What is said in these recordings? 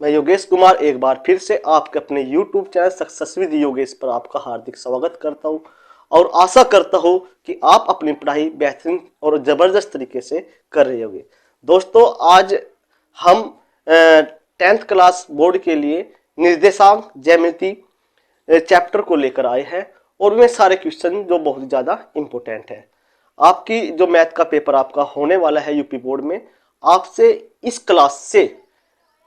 मैं योगेश कुमार एक बार फिर से आपके अपने YouTube channel success with Yogesh पर आपका हार्दिक स्वागत करता हूं और आशा करता हूं कि आप अपनी पढ़ाई बेहतरीन और ज़बरदस्त तरीके से कर रहे होंगे। दोस्तों, आज हम 10th क्लास बोर्ड के लिए निर्देशांक ज्यामिति चैप्टर को लेकर आए हैं और वे सारे क्वेश्चन जो बहुत ज़्यादा इम्पोर्टेंट है। आपकी जो मैथ का पेपर आपका होने वाला है यूपी बोर्ड में, आपसे इस क्लास से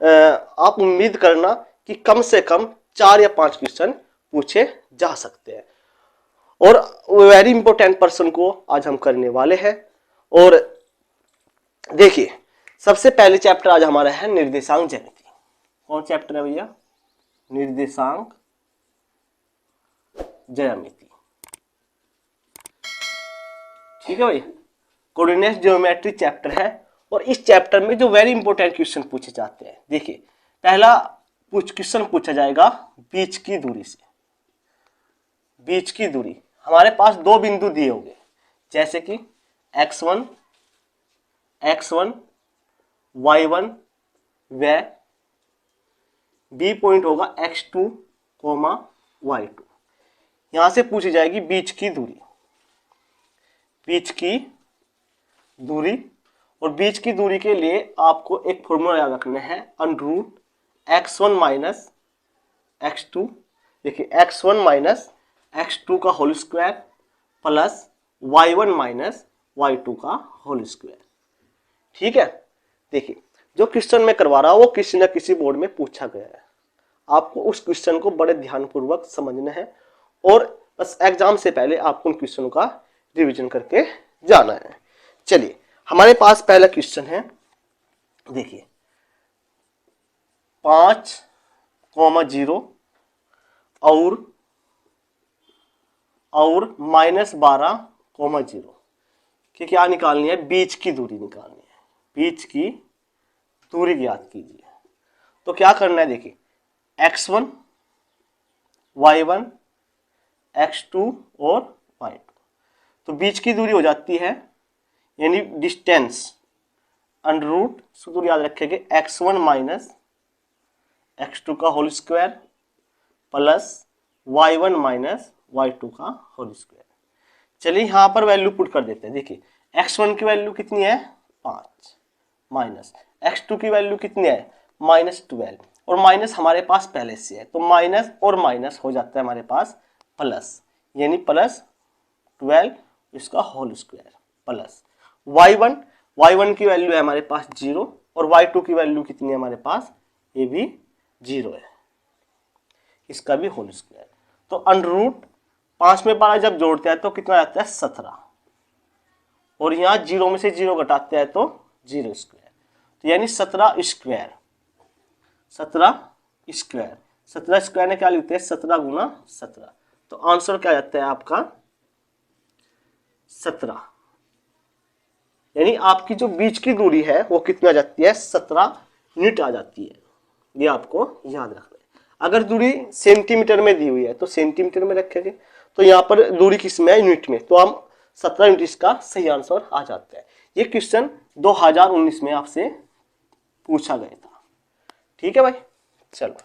आप उम्मीद करना कि कम से कम 4 या 5 क्वेश्चन पूछे जा सकते हैं और वेरी इंपॉर्टेंट पर्सन को आज हम करने वाले हैं। और देखिए, सबसे पहले चैप्टर आज हमारा है निर्देशांक ज्यामिति। कौन चैप्टर है भैया? निर्देशांक ज्यामिति। ठीक है भैया, कोऑर्डिनेट ज्योमेट्री चैप्टर है और इस चैप्टर में जो वेरी इंपॉर्टेंट क्वेश्चन पूछे जाते हैं, देखिए पहला क्वेश्चन पूछा जाएगा बीच की दूरी से। बीच की दूरी, हमारे पास दो बिंदु दिए होंगे जैसे कि x1 y1 व बी पॉइंट होगा x2 y2। यहां से पूछी जाएगी बीच की दूरी। बीच की दूरी, और बीच की दूरी के लिए आपको एक फॉर्मूला याद रखना है, √x1 माइनस x2। देखिए x1 माइनस x2 का whole square plus y1 minus y2 का होल स्क्वायर। ठीक है, देखिए जो क्वेश्चन में करवा रहा हूं वो किसी न किसी बोर्ड में पूछा गया है। आपको उस क्वेश्चन को बड़े ध्यानपूर्वक समझना है और बस एग्जाम से पहले आपको उन क्वेश्चनों का रिवीजन करके जाना है। चलिए, हमारे पास पहला क्वेश्चन है, देखिए 5,0 और -12,0 कि क्या निकालनी है? बीच की दूरी निकालनी है। बीच की दूरी ज्ञात कीजिए। तो क्या करना है? देखिए x1 y1 x2 और y2। तो बीच की दूरी हो जाती है, यानी डिस्टेंस √ सूत्र याद रखेंगे, x1 माइनस x2 का whole square plus y1 minus y2 का होल स्क्वायर। चलिए यहां पर वैल्यू पुट कर देते हैं। देखिए x1 की वैल्यू कितनी है? 5 माइनस x2 की वैल्यू कितनी है? -12, और माइनस हमारे पास पहले से है तो माइनस और माइनस हो जाता है हमारे पास प्लस, यानी +12 इसका होल स्क्वायर प्लस y1 की वैल्यू है हमारे पास 0 और y2 की वैल्यू कितनी है हमारे पास? ये भी 0 है, इसका भी होल स्क्वायर। तो √5 में 12 जब जोड़ते हैं तो कितना आता है? 17, और यहाँ 0 में से 0 घटाते हैं तो 0 स्क्वायर, तो यानी 17 स्क्वायर। 17 स्क्वायर में क्या लिखते हैं? 17 गुना 17। तो आंसर क्या आता है आपका? 17। यानी आपकी जो बीच की दूरी है वो कितनी आ जाती है? 17 यूनिट आ जाती है। ये आपको याद रखना है। अगर दूरी सेंटीमीटर में दी हुई है तो सेंटीमीटर में रखेंगे, तो यहाँ पर दूरी किस में है? यूनिट में, तो हम 17 यूनिट इसका सही आंसर आ जाता है। ये क्वेश्चन 2019 में आपसे पूछा गया था। ठीक है भाई, चलो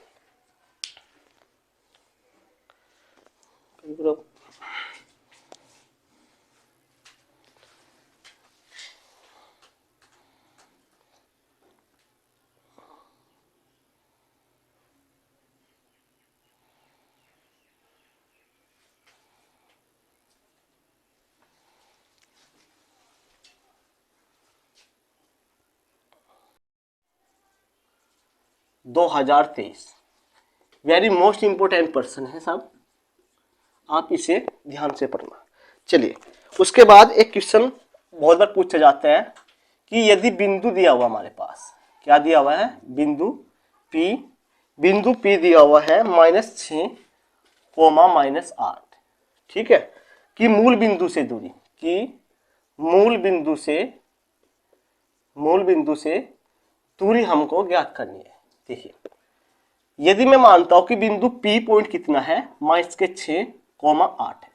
2023 वेरी मोस्ट इंपोर्टेंट पर्सन है सब, आप इसे ध्यान से पढ़ना। चलिए, उसके बाद एक क्वेश्चन बहुत बार पूछा जाता है कि यदि बिंदु दिया हुआ हमारे पास, क्या दिया हुआ है? बिंदु P दिया हुआ है -6, -8। ठीक है, कि मूल बिंदु से दूरी, कि मूल बिंदु से दूरी हमको ज्ञात करनी है। देखिए, यदि मैं मानता हूं कि बिंदु P पॉइंट कितना है? -6,8 है।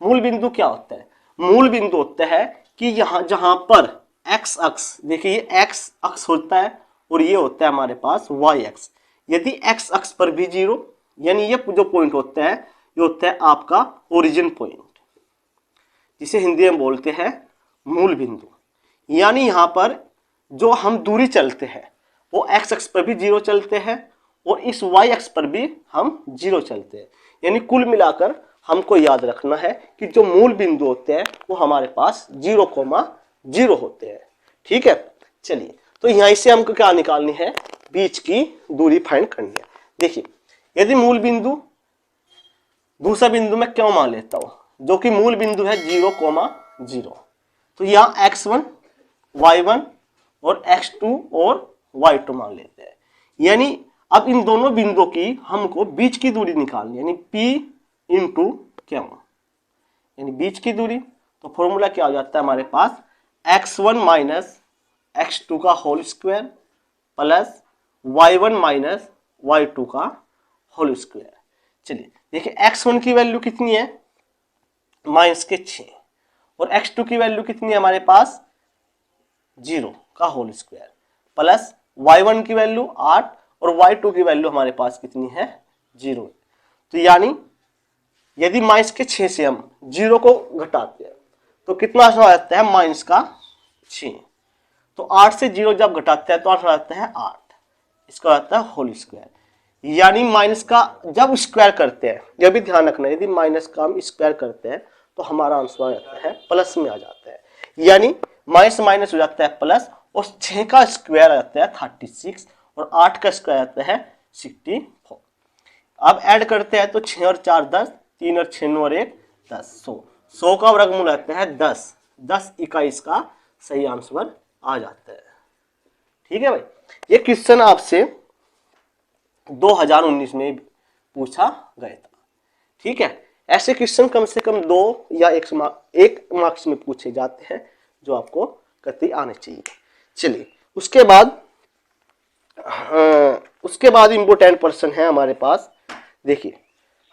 मूल बिंदु क्या होता है? मूल बिंदु होता है कि यहां जहां पर x अक्ष, देखिए ये x अक्ष होता है और ये होता है हमारे पास वाई एक्स। यदि एक्स अक्ष पर भी 0, यानी ये जो पॉइंट होता है ये होता है आपका ओरिजिन पॉइंट, जिसे हिंदी में बोलते हैं मूल बिंदु। यानी यहाँ पर जो हम दूरी चलते हैं वो एक्स अक्ष पर भी 0 चलते हैं और इस वाई अक्ष पर भी हम 0 चलते हैं। यानी कुल मिलाकर हमको याद रखना है कि जो मूल बिंदु होते हैं वो हमारे पास 0,0 होते हैं। ठीक है, चलिए तो यहाँ से हमको क्या निकालनी है, बीच की दूरी फाइंड करनी है। देखिए यदि मूल बिंदु, दूसरा बिंदु मैं क्यों मान लेता हूं, जो कि मूल बिंदु है 0,0, तो यहाँ x1 y1 और x2 और y2 मान लेते हैं। यानी अब इन दोनों बिंदुओं की हमको बीच की दूरी निकालनी है, यानी p इंटू क्यू, यानी बीच की दूरी। तो फॉर्मूला क्या हो जाता है हमारे पास, x1 माइनस x2 का whole square plus y1 minus y2 का होल स्क्वायर। चलिए देखिए x1 की वैल्यू कितनी है, -6, और x2 की वैल्यू कितनी है हमारे पास, 0 का होल स्क्वायर, प्लस y1 की वैल्यू 8 और y2 की वैल्यू हमारे पास कितनी है, 0। तो यानी यदि -6 से हम 0 को घटाते हैं तो कितना आंसर आ जाता है, -6। तो 8 से 0 जब घटाते हैं तो आंसर आता है 8, इसका आता है होल स्क्वायर। यानी माइनस का जब स्क्वायर करते हैं, यह भी ध्यान रखना, यदि माइनस का हम स्क्वायर करते हैं तो हमारा आंसर आ जाता है प्लस में आ जाता है। यानी माइनस माइनस हो जाता है प्लस, और 6 का स्क्वायर आ जाता है 36 और 8 का स्क्वायर आता है 64। अब ऐड करते हैं तो 6 और 4 10, 3 और 6 9 और 1 10, 100 का वर्गमूल आता है 10, 10 21 का सही आंसर आ जाता है। ठीक है भाई, ये क्वेश्चन आपसे 2019 में पूछा गया था। ठीक है, ऐसे क्वेश्चन कम से कम 2 या 1 मार्क्स में पूछे जाते हैं, जो आपको कतई आने चाहिए। चलिए उसके बाद इंपोर्टेंट पर्सन है हमारे पास। देखिए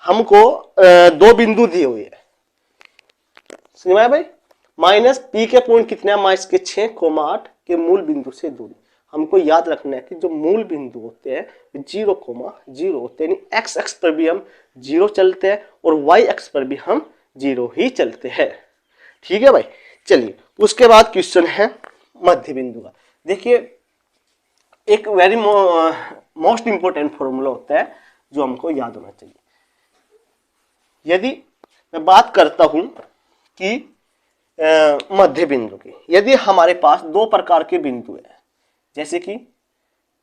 हमको 2 बिंदु दिए हुए हैं, समझ में भाई, माइनस पी के पॉइंट कितने हैं, -6,8 के मूल बिंदु से दूरी। हमको याद रखना है कि जो मूल बिंदु होते हैं 0,0 होते हैं, यानी एक्स अक्ष पर भी हम 0 चलते हैं और वाई अक्ष पर भी हम 0 ही चलते हैं। ठीक है भाई, चलिए उसके बाद क्वेश्चन है मध्य बिंदु का। देखिए एक वेरी मोस्ट इंपोर्टेंट फॉर्मूला होता है जो हमको याद होना चाहिए। यदि मैं बात करता हूं कि मध्य बिंदु की, यदि हमारे पास 2 प्रकार के बिंदु है, जैसे कि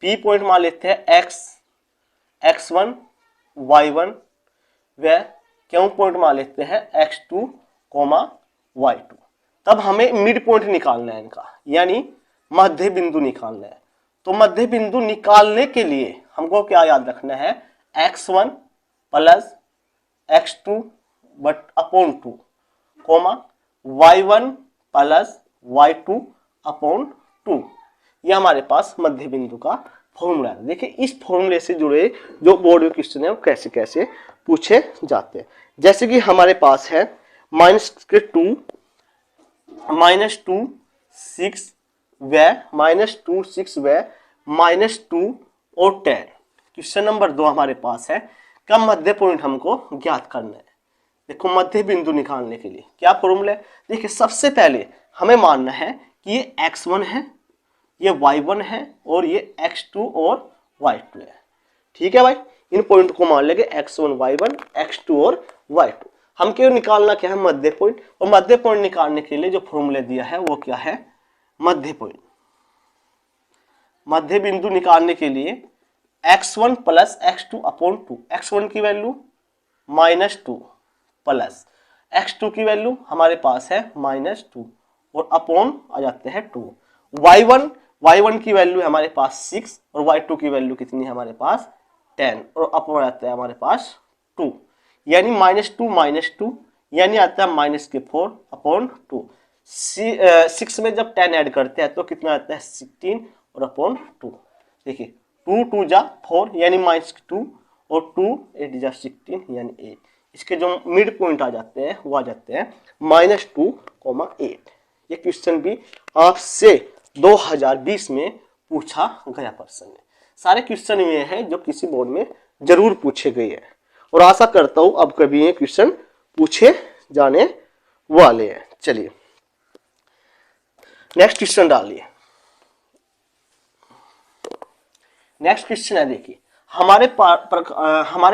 P पॉइंट मान लेते हैं x1 y1 व Q पॉइंट मान लेते हैं x2, y2, तब हमें मिड पॉइंट निकालना है इनका, यानी मध्य बिंदु निकालना है। तो मध्य बिंदु निकालने के लिए हमको क्या याद रखना है, x1 plus x2 but upon 2, y1 plus y2 upon 2, यह हमारे पास मध्य बिंदु का फॉर्मूला है। देखिए इस फॉर्मूले से जुड़े जो बोर्ड में क्वेश्चन है वो कैसे कैसे पूछे जाते हैं। जैसे कि हमारे पास है -2, -2 6 व -2 6 व -2 और 10। क्वेश्चन नंबर 2 हमारे पास है, का मध्य पॉइंट हमको ज्ञात करना है। देखो मध्य बिंदु निकालने के लिए क्या फॉर्मूला है, देखिए सबसे पहले हमें मानना है कि ये x1 है, ये y1 है और ये x2 और y2 है। ठीक है भाई, इन पॉइंट को मान लेंगे x1 y1 x2 और y2। हम क्यों निकालना क्या है, मध्य पॉइंट, और मध्य पॉइंट निकालने के लिए जो फॉर्मूला दिया है वो क्या है, मध्य पॉइंट। मध्य बिंदु निकालने के लिए x1 plus x2 upon 2, x1 की वैल्यू -2 प्लस x2 की वैल्यू हमारे पास है -2 और अपॉन आ जाते हैं 2, y1 की वैल्यू हमारे पास 6 और y2 की वैल्यू कितनी है हमारे पास 10 और अपॉन आता है हमारे पास 2, यानी -2 यानी आता है -4 अपॉन 2। 6 में जब 10 ऐड करते हैं तो कितना आता है 16 और अपॉन 2। देखिए 2 2 जा 4 यानी -2 और 2 8 जा 16 यानी 8। इसके जो मिड पॉइंट आ जाते हैं वो आ जाते हैं -2, 8। ये क्वेश्चन भी आपसे 2020 में पूछा गया प्रश्न है। सारे क्वेश्चन ये हैं जो किसी बोर्ड में जरूर पूछे गए हैं और आशा करता हूं अब कभी ये क्वेश्चन पूछे जाने वाले हैं। चलिए नेक्स्ट क्वेश्चन डालिए। नेक्स्ट क्वेश्चन है, देखिए हमारे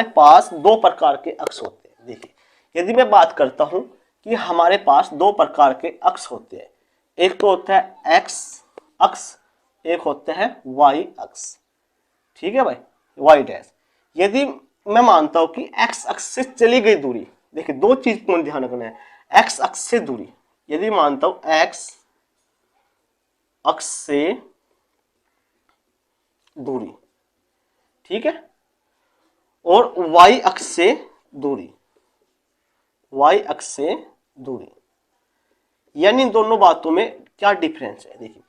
पास दो प्रकार के अक्ष होते हैं। देखिए यदि मैं बात करता हूं कि हमारे पास दो प्रकार के अक्ष होते हैं, एक तो होता है एक्स अक्ष, एक होता है वाई अक्ष। ठीक है भाई, वाई डैश। यदि मैं मानता हूं कि एक्स अक्ष से चली गई दूरी, देखिए दो चीज को ध्यान रखना है, एक्स अक्ष से दूरी, यदि मानता हूं एक्स अक्ष से दूरी, ठीक है, और वाई अक्ष से दूरी, वाई अक्ष से दूरी, यानी इन दोनों बातों में क्या डिफरेंस है। देखिए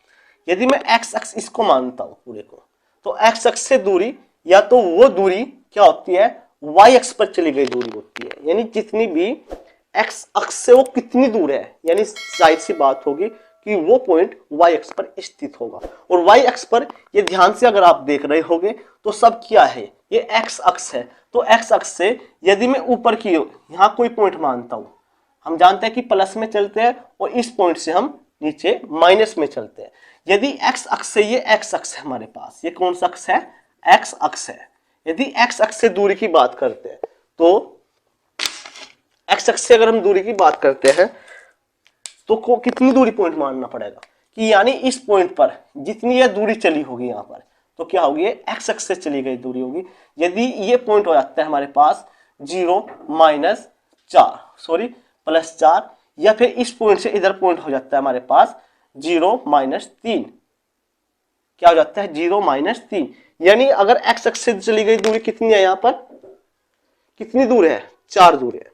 यदि मैं एक्स अक्ष इसको मानता हूं पूरे को, तो एक्स अक्ष से दूरी या तो वो दूरी क्या होती है, वाई अक्ष पर चली गई दूरी होती है, यानी जितनी भी एक्स अक्ष से वो कितनी दूर है, यानी जाहिर सी बात होगी कि वो पॉइंट वाई अक्ष पर स्थित होगा। और वाई अक्ष पर ये ध्यान से अगर आप देख रहे होंगे तो सब क्या है, ये एक्स अक्ष है। तो एक्स अक्ष से यदि मैं ऊपर की यहां कोई पॉइंट मानता हूं, हम जानते हैं कि प्लस में चलते हैं और इस पॉइंट से हम नीचे माइनस में चलते हैं। यदि एक्स अक्ष से, ये एक्स अक्ष है हमारे पास, ये कौन सा अक्ष है, एक्स अक्ष है। यदि एक्स अक्ष से दूरी की बात करते हैं तो एक्स अक्ष से अगर हम दूरी की बात करते हैं तो कितनी दूरी पॉइंट मानना पड़ेगा कि यानी इस पॉइंट पर जितनी यह दूरी चली होगी यहां पर, तो क्या होगी, एक्स अक्ष से चली गई दूरी होगी। यदि ये पॉइंट हो जाता है हमारे पास 0 -4 +4, या फिर इस पॉइंट से इधर पॉइंट हो जाता है हमारे पास 0 -3, क्या हो जाता है 0 -3, यानी अगर एक्स अक्ष से चली गई दूरी कितनी है, यहां पर कितनी दूर है, 4 दूर है।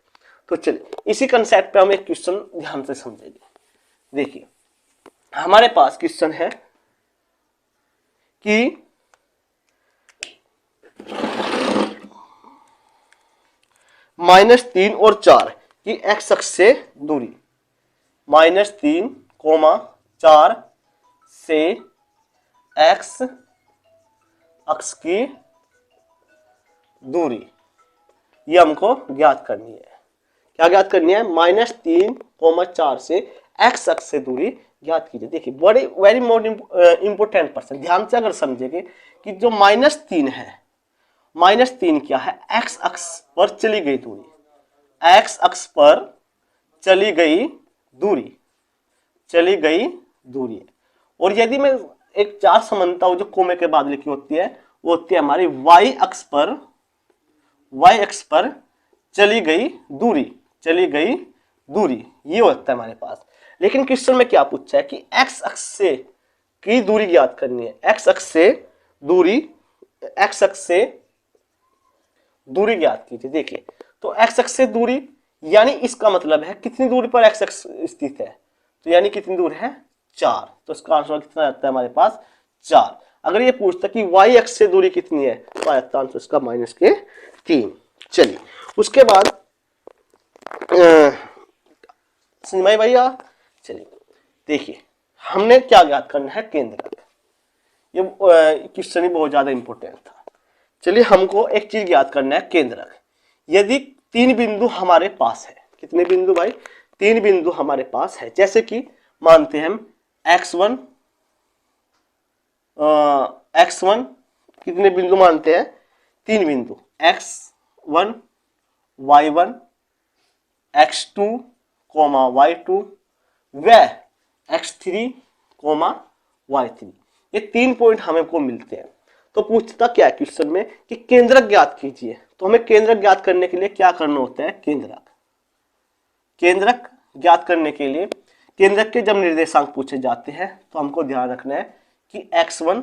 तो चलिए इसी कंसेप्ट पे हम एक क्वेश्चन ध्यान से समझेंगे। देखिए हमारे पास क्वेश्चन है कि -3 और 4 की एक्स अक्ष से दूरी, -3, 4 से एक्स अक्ष की दूरी, ये हमको ज्ञात करनी है। क्या ज्ञात करनी है, -3, 4 से एक्स अक्ष से दूरी ज्ञात कीजिए। देखिए बड़े वेरी मोर इंपोर्टेंट पर्सन, ध्यान से अगर समझेंगे कि जो -3 है, -3 क्या है, एक्स अक्ष पर चली गई दूरी, एक्स अक्ष पर चली गई दूरी, चली गई दूरी। और यदि मैं एक 4 समानता हूं जो कोमे के बाद लिखी होती है, वो होती है हमारी वाई अक्ष पर, वाई अक्ष पर चली गई दूरी, चली गई दूरी, ये होता है हमारे पास। लेकिन क्वेश्चन में क्या पूछा है कि एक्स अक्ष से की दूरी ज्ञात करनी है, एक्स अक्ष से दूरी, एक्स अक्ष से दूरी ज्ञात कीजिए। देखिए तो एक्स अक्ष से दूरी यानी इसका मतलब है कितनी दूरी पर एक्स अक्ष स्थित है, तो यानी कितनी दूर है, 4, तो इसका आंसर कितना आता है हमारे पास 4। अगर ये पूछता कि वाई अक्ष से दूरी कितनी है तो आता आंसर इसका -3। चलिए उसके बाद सिंह भैया, चलिए देखिए हमने क्या ज्ञात करना है, केंद्रक। ये क्वेश्चन ही बहुत ज्यादा इंपॉर्टेंट था। चलिए हमको एक चीज ज्ञात करना है, केंद्रक। यदि 3 बिंदु हमारे पास है, कितने बिंदु भाई, 3 बिंदु हमारे पास है, जैसे कि मानते हैं हम x1 कितने बिंदु मानते हैं, 3 बिंदु, x1 y1 x2 y2 व x3 y3, ये 3 पॉइंट हमें को मिलते हैं। तो पूछता क्या है क्वेश्चन में कि केंद्रक ज्ञात कीजिए, तो हमें केंद्रक ज्ञात करने के लिए क्या करना होता है, केंद्रक ज्ञात करने के लिए केंद्रक के जब निर्देशांक पूछे जाते हैं तो हमको ध्यान रखना है कि x1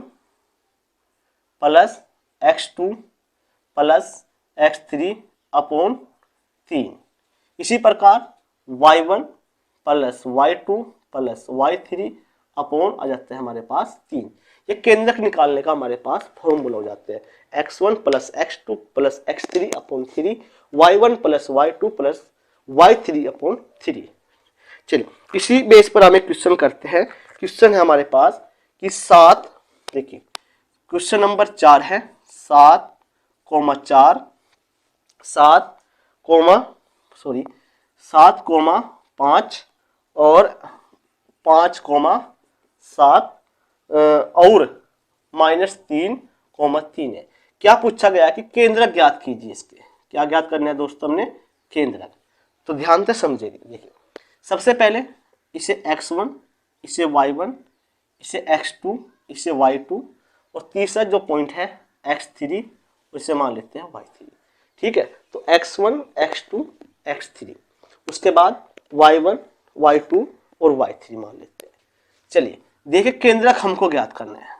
+ x2 + x3 अपॉन 3, इसी प्रकार y1 + y2 + y3 अपॉन आ जाते हैं हमारे पास 3। ये केंद्रक निकालने का हमारे पास फॉर्मूला हो जाते हैं, x1 + x2 + x3 upon 3, y1 + y2 + y3 upon 3। चलिए इसी बेस पर हम एक क्वेश्चन करते हैं। क्वेश्चन है हमारे पास कि 7 देखिए क्वेश्चन नंबर 4 है 7,4 7 कोमा 7,5 और 5,7 और -3,3 है। क्या पूछा गया कि केंद्रक ज्ञात कीजिए इसके। क्या ज्ञात करना है दोस्तों हमने? केंद्रक। तो ध्यान से समझिए। देखिए सबसे पहले इसे x1, इसे y1, इसे x2, इसे y2 और तीसरा जो पॉइंट है x3 उसे मान लेते हैं y3। ठीक है, तो x1, x2, x3 उसके बाद y1, y2 और y3 मान लेते हैं। चलिए देखिए केंद्रक हमको ज्ञात करना है,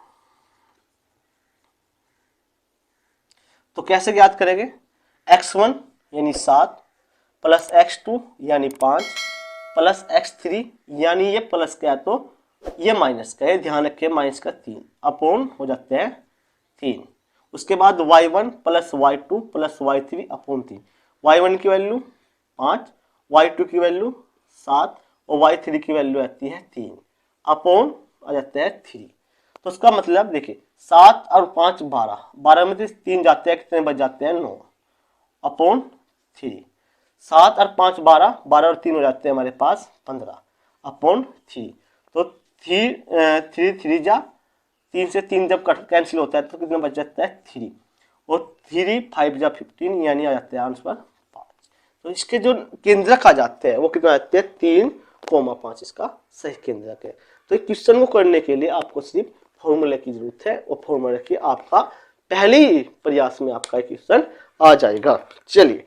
तो कैसे ज्ञात करेंगे? x1 यानी 7 प्लस x2 यानी 5 प्लस x3 यानी ये प्लस का है तो ये माइनस का है, ध्यान रखिए माइनस का 3 अपॉन हो जाते हैं 3। उसके बाद y1 plus y2 plus y3 upon 3। y1 की वैल्यू 5, y2 की वैल्यू 7 और y3 की वैल्यू आती है 3 अपॉन आ जाता है 3। तो उसका मतलब देखिए 7 और 5 12, 12 में से 3 जाते हैं, कितने बच जाते हैं? 9 अपॉन 3। 7 और 5 12, 12 और 3 हो जाते हैं हमारे पास 15 अपॉन 3। तो 3 जा 3 से 3 जब कैंसिल होता है तो कितना बच जाता है? 3 और 3 5 जा 15 यानी आ जाते हैं आंसर 5। तो इसके जो केंद्रक आ जाते हैं वो कितना आते हैं? 3,5 इसका सही केंद्रक है। तो इस क्वेश्चन को करने के लिए आपको सिर्फ फॉर्मूले की जरूरत है और फॉर्मूला की आपका पहले ही प्रयास में आपका क्वेश्चन आ जाएगा। चलिए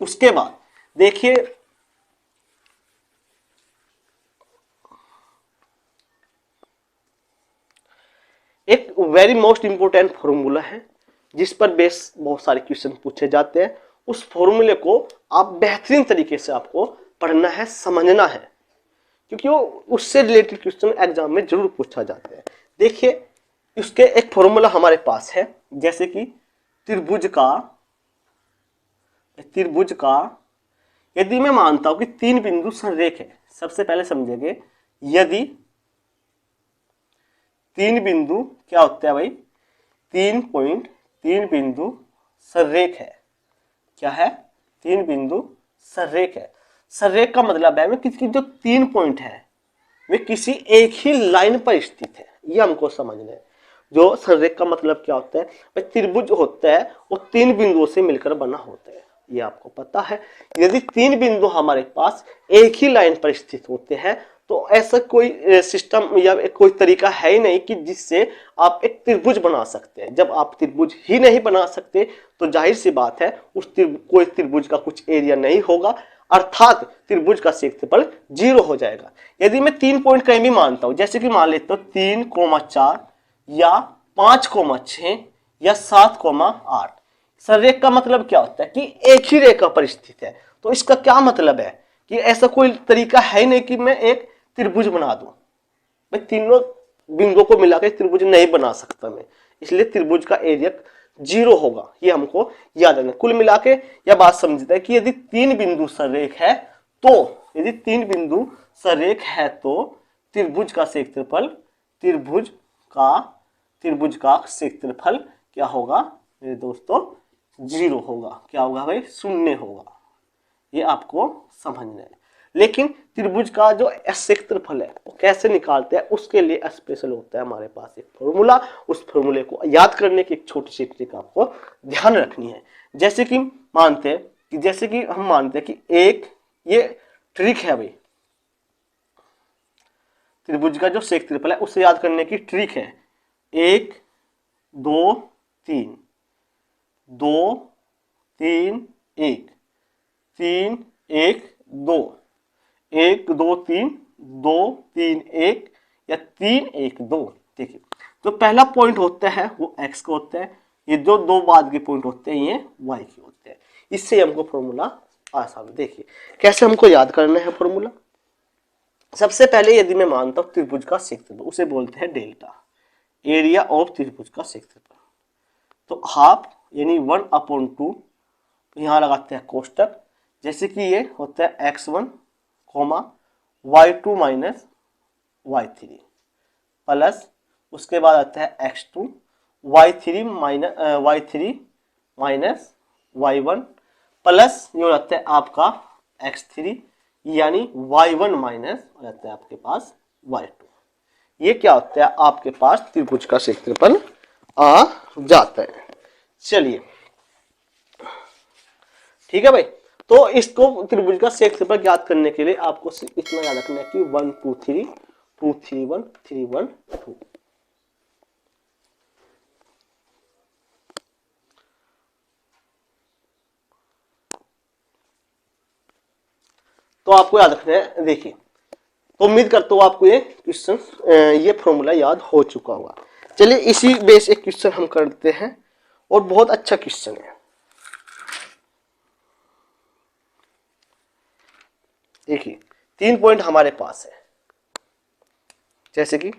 उसके बाद देखिए एक वेरी मोस्ट इंपोर्टेंट फॉर्मूला है जिस पर बेस बहुत सारे क्वेश्चन पूछे जाते हैं। उस फॉर्मूले को आप बेहतरीन तरीके से आपको पढ़ना है, समझना है, क्योंकि वो उससे रिलेटेड क्वेश्चन एग्जाम में जरूर पूछा जाता है। देखिए उसके एक फॉर्मूला हमारे पास है, जैसे कि त्रिभुज का यदि मैं मानता हूं कि 3 बिंदु संरेख है। सबसे पहले समझेंगे यदि 3 बिंदु क्या होता है भाई? 3 बिंदु संरेख है। क्या है? 3 बिंदु संरेख है। संरेख का मतलब है किसकी जो 3 पॉइंट है वे किसी एक ही लाइन पर स्थित है, ये हमको समझना है। जो संरेख का मतलब क्या होता है? भाई त्रिभुज होता है वो 3 बिंदुओं से मिलकर बना होता है, ये आपको पता है। यदि 3 बिंदु हमारे पास एक ही लाइन पर स्थित होते हैं तो ऐसा कोई सिस्टम या कोई तरीका है ही नहीं कि जिससे आप एक त्रिभुज बना सकते हैं। जब आप त्रिभुज ही नहीं बना सकते तो जाहिर सी बात है कोई त्रिभुज का कुछ एरिया नहीं होगा, अर्थात त्रिभुज का क्षेत्रफल 0 हो जाएगा। यदि मैं 3 पॉइंट कहीं भी मानता हूं, जैसे कि मान लेता हूं 3,4 या 5,6 या 7,8। संरेख का मतलब क्या होता है कि एक ही रेखा पर स्थित है। तो इसका क्या मतलब है कि ऐसा कोई तरीका है नहीं कि मैं एक त्रिभुज बना दूं। मैं तीनों बिंदुओं को मिलाकर त्रिभुज नहीं बना सकता मैं, इसलिए त्रिभुज का एरिया 0 होगा, ये हमको याद रखना। कुल मिला के यह बात समझते हैं कि यदि 3 बिंदु संरेख है तो त्रिभुज का क्षेत्रफल त्रिभुज का क्षेत्रफल क्या होगा मेरे दोस्तों? 0 होगा। क्या होगा भाई? 0 होगा। ये आपको समझना है। लेकिन त्रिभुज का जो क्षेत्रफल है वो कैसे निकालते हैं उसके लिए स्पेशल होता है हमारे पास एक फॉर्मूला। उस फॉर्मूले को याद करने की एक छोटी सी ट्रिक आपको ध्यान रखनी है। जैसे कि हम मानते हैं कि एक ये ट्रिक है भाई, त्रिभुज का जो क्षेत्रफल है उसे याद करने की ट्रिक है 1 2 3 2 3 1 3 1 2 1 2 3 2 3 1 या 3 1 2। देखिए तो पहला पॉइंट होता है वो x का होता है, ये जो दो बाद के पॉइंट होते हैं ये y के होते हैं। इससे हमको फॉर्मूला आसान है। देखिए कैसे हमको याद करना है फॉर्मूला। सबसे पहले यदि मैं मानता हूं त्रिभुज का क्षेत्रफल उसे बोलते हैं डेल्टा, एरिया ऑफ त्रिभुज का क्षेत्रफल। तो हाफ यानी 1/2, यहां लगाते हैं कोष्टक। जैसे कि ये होता है x1, y2 minus y3 plus उसके बाद आता है x2 y3 minus y1 plus ये हो जाता है आपका x3 यानी y1 माइनस हो जाता है आपके पास y2। ये क्या होता है आपके पास त्रिभुज का क्षेत्रफल आ जाता है। चलिए ठीक है भाई, तो इसको त्रिभुज का क्षेत्रफल ज्ञात करने के लिए आपको इतना याद रखना है कि 1 2 3 2 3 1 3 1 2। तो आपको याद रखना है। देखिए, तो उम्मीद करता हूँ आपको ये क्वेश्चन ये फॉर्मूला याद हो चुका होगा। चलिए इसी बेस एक क्वेश्चन हम करते हैं और बहुत अच्छा क्वेश्चन है। देखिए 3 पॉइंट हमारे पास है, जैसे कि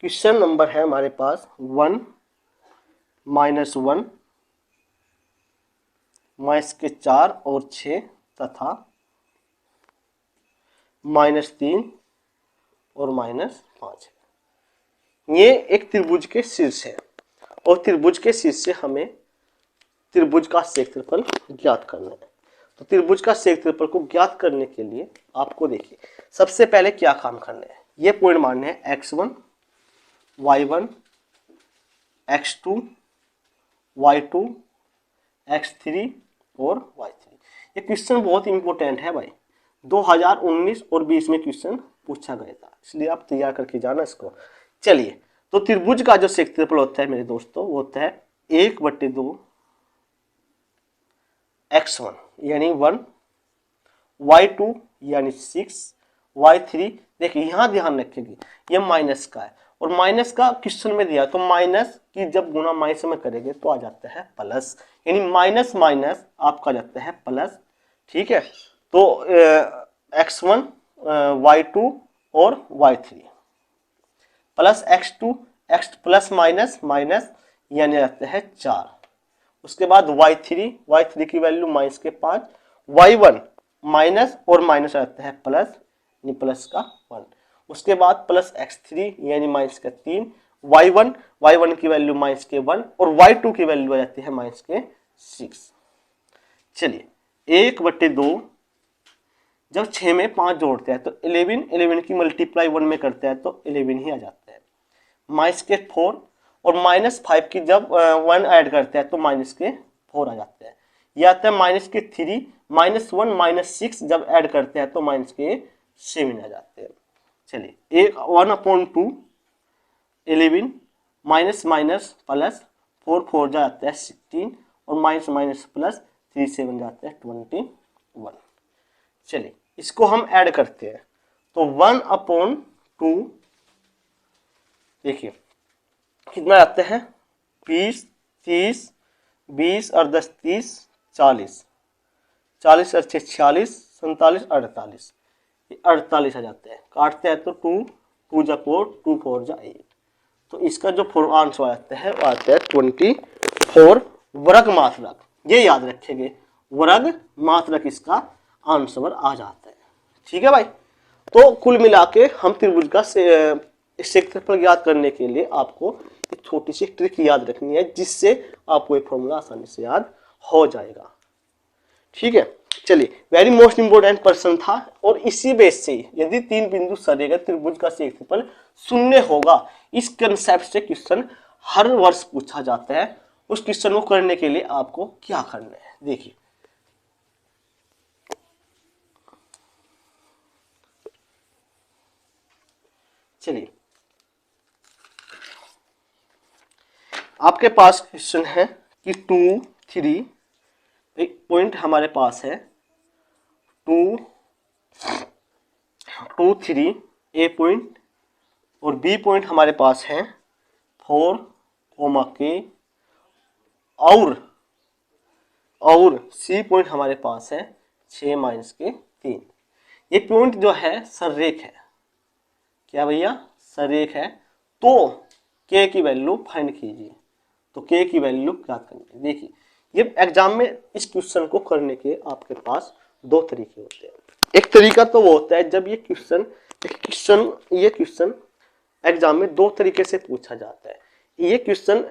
क्वेश्चन नंबर है हमारे पास 1 -1 -4 और 6 तथा -3 और -5 है। ये एक त्रिभुज के शीर्ष है और त्रिभुज के शीर्ष से हमें त्रिभुज का क्षेत्रफल ज्ञात करना है। तो त्रिभुज का क्षेत्रफल को ज्ञात करने के लिए आपको देखिए सबसे पहले क्या काम करना है। ये पॉइंट मानने हैं x1 y1 x2 y2 x3 और y3। ये क्वेश्चन बहुत इंपॉर्टेंट है भाई, 2019 और 20 में क्वेश्चन पूछा गया था, इसलिए आप तैयार करके जाना इसको। चलिए, तो त्रिभुज का जो क्षेत्रफल होता है मेरे दोस्तों वो होता है 1/2 x1 यानी 1 y2 यानी 6 y3। देखिए यहाँ ध्यान रखेंगे ये माइनस का है और माइनस का क्वेश्चन में दिया तो माइनस की जब गुना माइनस में करेंगे तो आ जाता है प्लस, यानी माइनस माइनस आपका जाता है प्लस। ठीक है, तो x1 y2 और y3 plus x2 x plus minus minus यानी आता है 4। उसके बाद y3 की वैल्यू माइनस के 5 y1 माइनस और माइनस आता है प्लस यानी प्लस का 1। उसके बाद प्लस x3 यानी माइनस का 3 y1 की वैल्यू माइनस के 1 और y2 की वैल्यू आ जाती है माइनस के 6। चलिए 1/2 जब 6 में 5 जोड़ते हैं तो 11 की मल्टीप्लाई 1 में करते हैं तो 11 ही आ जाता है। माइनस के 4 और -5 की जब 1 ऐड करते हैं तो माइनस के 4 आ जाते हैं। यह आता है माइनस के 3 -1 -6 जब ऐड करते हैं तो माइनस के 7 आ जाते हैं। चलिए 1/2 11 माइनस माइनस प्लस 4 4 जाता है 16 और माइनस माइनस प्लस 3 7 जाता है 21। चलिए इसको हम ऐड करते हैं तो 1/2 देखिए कितना आते हैं 20 30 20 और 10 30 40 40 और 6 46 47 48 48 आ जाते हैं। काटते हैं तो 2 जा 4 2 4 जा 8, तो इसका जो आंसर आता है वो आता है 24 वर्ग मात्रक। ये याद रखेंगे वर्ग मात्रक इसका आंसर आ जाता है। ठीक है भाई, तो कुल मिला के हम त्रिभुज का क्षेत्रफल ज्ञात करने के लिए आपको एक छोटी सी ट्रिक याद रखनी है जिससे आपको एक फॉर्मूला आसानी से याद हो जाएगा। ठीक है, चलिए वेरी मोस्ट इंपोर्टेंट पर्सन था और इसी बेस से यदि 3 बिंदु सरेगा त्रिभुज का क्षेत्रफल 0 होगा, इस कंसेप्ट से क्वेश्चन हर वर्ष पूछा जाता है। उस क्वेश्चन को करने के लिए आपको क्या करना है देखिए। चलिए आपके पास क्वेश्चन है कि 2 3 एक पॉइंट हमारे पास है 2 3 ए पॉइंट और बी पॉइंट हमारे पास है 4 के और सी पॉइंट हमारे पास है 6 के 3। ये पॉइंट जो है सररेख है। क्या भैया सररेख है। तो के की वैल्यू फाइंड कीजिए। तो के की वैल्यू ज्ञात करनी है। देखिए ये एग्जाम में इस क्वेश्चन को करने के आपके पास 2 तरीके होते हैं। एक तरीका तो वो होता है जब ये क्वेश्चन एग्जाम में दो तरीके से पूछा जाता है। ये क्वेश्चन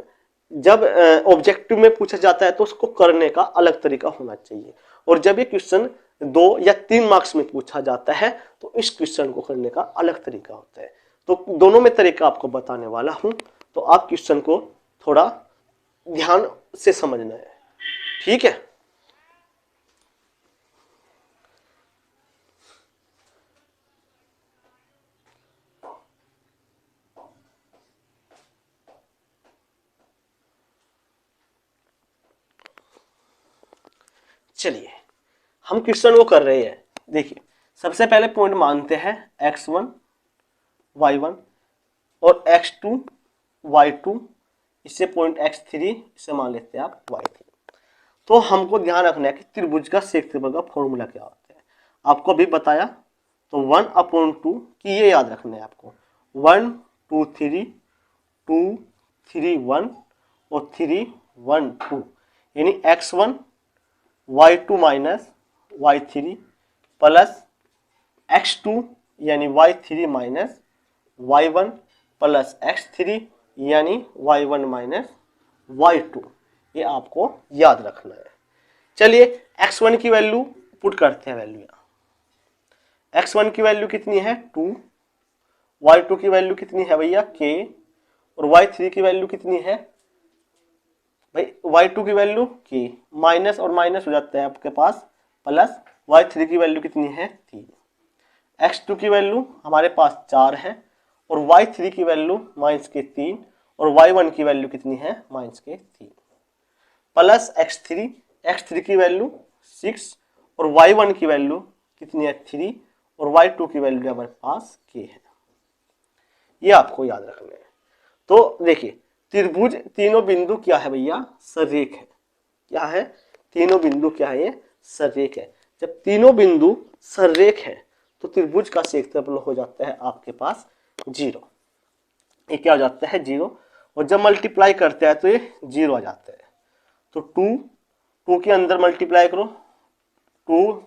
जब ऑब्जेक्टिव में पूछा जाता है तो उसको करने का अलग तरीका होना चाहिए, और जब ये क्वेश्चन 2 या 3 मार्क्स में पूछा जाता है तो इस क्वेश्चन को करने का अलग तरीका होता है। तो दोनों में तरीका आपको बताने वाला हूं, तो आप क्वेश्चन को थोड़ा ध्यान से समझना है, ठीक है। चलिए हम क्वेश्चन को कर रहे हैं। देखिए सबसे पहले पॉइंट मानते हैं x1 y1 और x2 y2, इससे पॉइंट x3 इसे मान लेते हैं आप y3। तो हमको ध्यान रखना है कि त्रिभुज का क्षेत्रफल का फॉर्मूला क्या होता है, आपको अभी बताया। तो 1/2 की ये याद रखना है आपको, 1 2 3 2 3 1 और 3 1 2, यानी x1 y2 minus y3 plus x2 यानी y3 minus y1 plus x3 यानी y1 माइनस y2, ये आपको याद रखना है। चलिए x1 की वैल्यू पुट करते हैं, वैल्यू यहाँ x1 की वैल्यू कितनी है 2, y2 की वैल्यू कितनी है भैया k, और y3 की वैल्यू कितनी है भाई y2 की वैल्यू k, माइनस और माइनस हो जाता है आपके पास प्लस, y3 की वैल्यू कितनी है 3, x2 की वैल्यू हमारे पास 4 है और y3 की वैल्यू माइनस के 3 और y1 की वैल्यू कितनी है माइनस के 3 प्लस x3 की वैल्यू 6 और y1 की वैल्यू कितनी है 3 और y2 की वैल्यू हमारे पास k है। ये आपको याद रखना है। तो देखिए त्रिभुज तीनों बिंदु क्या है भैया सरेख है, क्या है तीनों बिंदु क्या है ये सरेख है। जब तीनों बिंदु सरेख है तो त्रिभुज का क्षेत्रफल हो जाता है आपके पास 0, ये क्या हो जाता है 0, और जब मल्टीप्लाई करते हैं तो ये 0 आ जाता है। तो 2 के अंदर मल्टीप्लाई करो, 2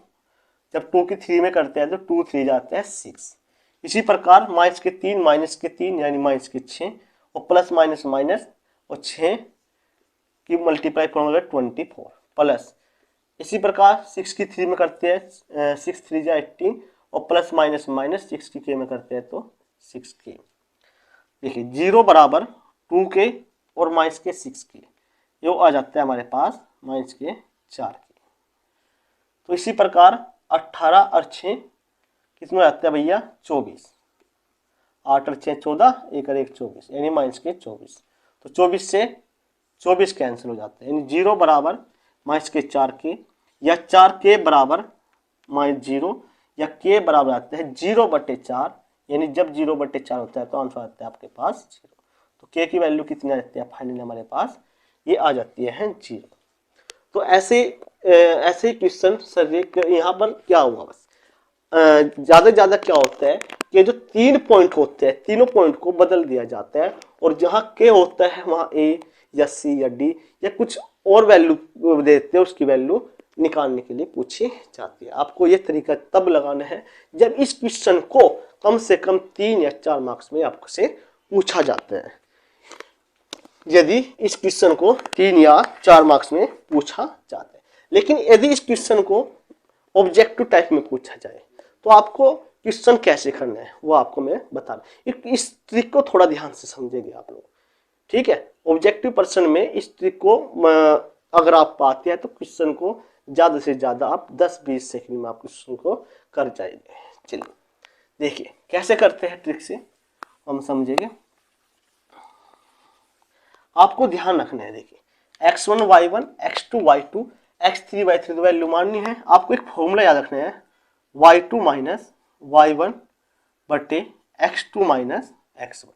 जब 2 की 3 में करते हैं तो 2 3 जाता है 6। इसी प्रकार माइनस के 3 यानी माइनस के 6 और प्लस माइनस माइनस और 6 की मल्टीप्लाई करोगे 24 प्लस, इसी प्रकार 6 की 3 में करते हैं 6 3 जा 18 और प्लस माइनस माइनस 6 की k में करते हैं तो 6k। देखिए 0 बराबर 2k और माइनस के 6k, ये आ जाता है हमारे पास माइनस के 4k। तो इसी प्रकार 18 और 6 कितने हो जाते हैं भैया 24, 8 और 6 14, 1 और 1 24 यानी माइनस के 24। तो 24 से 24 कैंसिल हो जाते हैं, यानी 0 बराबर माइनस के 4k या 4k बराबर माइनस 0 या k बराबर आता है 0/4, यानी जब 0/4 होता है तो आंसर आता है आपके पास 0। तो k की वैल्यू कितनी आ जाती है फाइनली हमारे पास ये आ जाती है 0। तो ऐसे ही क्वेश्चन सर यहाँ पर क्या हुआ, बस ज्यादा ज्यादा क्या होता है कि जो 3 पॉइंट होते हैं तीनों पॉइंट को बदल दिया जाता है, और जहां के होता है वहां ए या सी या डी या कुछ और वैल्यू देते हैं, उसकी वैल्यू निकालने के लिए पूछी जाती है। आपको ये तरीका तब लगाना है जब इस क्वेश्चन को कम से कम 3 या 4 मार्क्स में आपसे पूछा जाता है। यदि इस क्वेश्चन को 3 या 4 मार्क्स में पूछा जाता है, लेकिन यदि इस क्वेश्चन को ऑब्जेक्टिव टाइप में पूछा जाए तो आपको क्वेश्चन कैसे करना है वो आपको मैं बता रहा हूं। इस ट्रिक को थोड़ा ध्यान से समझेंगे आप लोग, ठीक है। ऑब्जेक्टिव पर्सन में इस ट्रिक को अगर आप पाते हैं तो क्वेश्चन को ज्यादा से ज्यादा आप 10-20 सेकंड में आप क्वेश्चन को कर जाएंगे। चलिए देखिए कैसे करते हैं, ट्रिक से हम समझेंगे। आपको ध्यान रखना है, देखिए x1 y1 x2 y2 x3 y3 तो वैल्यू माननी है। आपको एक फॉर्मूला याद रखना है y2 माइनस y1 बटे x2 माइनस x1,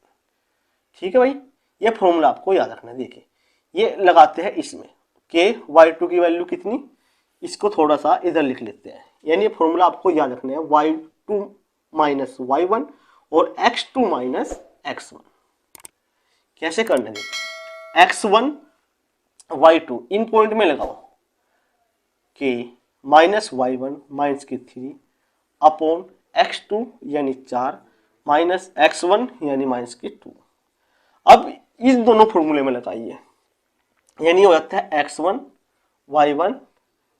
ठीक है भाई। ये फॉर्मूला आपको याद रखना है। देखिए ये लगाते हैं इसमें k y2 की वैल्यू कितनी, इसको थोड़ा सा इधर लिख लेते हैं, यानी ये फॉर्मूला आपको याद रखना है y2 माइनस y1 और x2 माइनस x1। कैसे करना है, x1 y2 इन पॉइंट में लगाओ k माइनस y1 माइनस के 3 अपॉन x2 यानी 4 माइनस x1 यानी माइनस के 2। अब इस दोनों फॉर्मूले में लगाइए, यानी हो जाता है x1 y1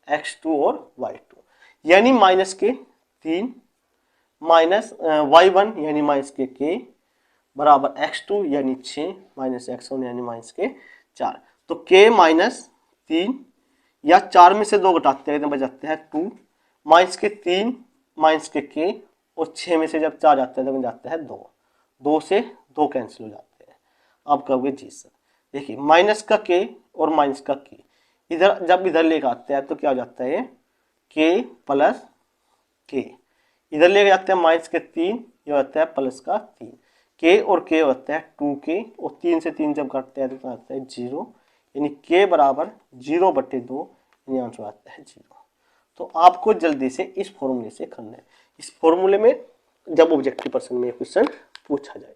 x2 और y2, यानी माइनस के 3 माइनस y1 यानी माइनस के k बराबर x2 यानी 6 माइनस x1 यानी माइनस के 4। तो k माइनस 3 या 4 में से 2 घटाते हैं तो बच जाते हैं 2 माइनस के 3 माइनस के k और 6 में से जब 4 जाते हैं तो बन जाता है 2, 2 से 2 कैंसिल हो जाते हैं। अब कहोगे जी सर देखिए माइनस का k और माइनस का k इधर जब इधर लेकर आते हैं तो क्या हो जाता है k प्लस k, इधर लेके जाते हैं माइनस के 3 ये होता है प्लस का 3, k और k होता है 2k और 3 से 3 जब काटते हैं तो क्या आता है 0, यानी k बराबर 0/2 यानी आंसर आता है 0। तो आपको जल्दी से इस फॉर्मूले से करना है, इस फॉर्मूले में जब ऑब्जेक्टिव पर्सन में क्वेश्चन पूछा जाए।